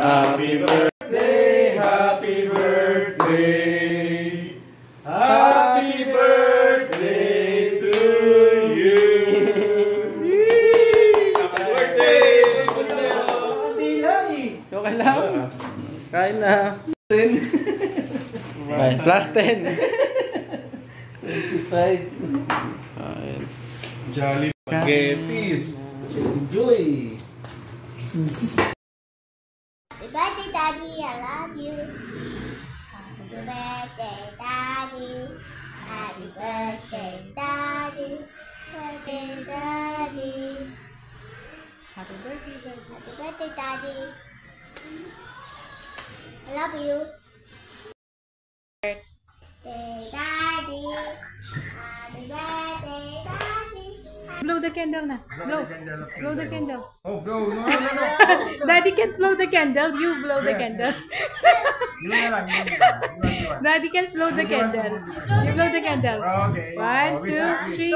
Happy birthday, happy birthday, happy birthday to you. Happy birthday! Okay lang. Kain na. 10. Plus 10. 25. Jolly spaghettis. Enjoy. Happy birthday, Daddy. I love you. Happy birthday, Daddy. Happy birthday, Daddy. Birthday, Daddy. Happy birthday, Daddy. Happy birthday, Daddy. I love you. Birthday, Daddy. Happy birthday, Daddy. Blow the candle na. Blow. Blow the candle. Oh, bro, no. Daddy can't blow the candle. You blow the candle. Daddy can't blow the candle. You blow the candle. Okay. 1, 2, 3.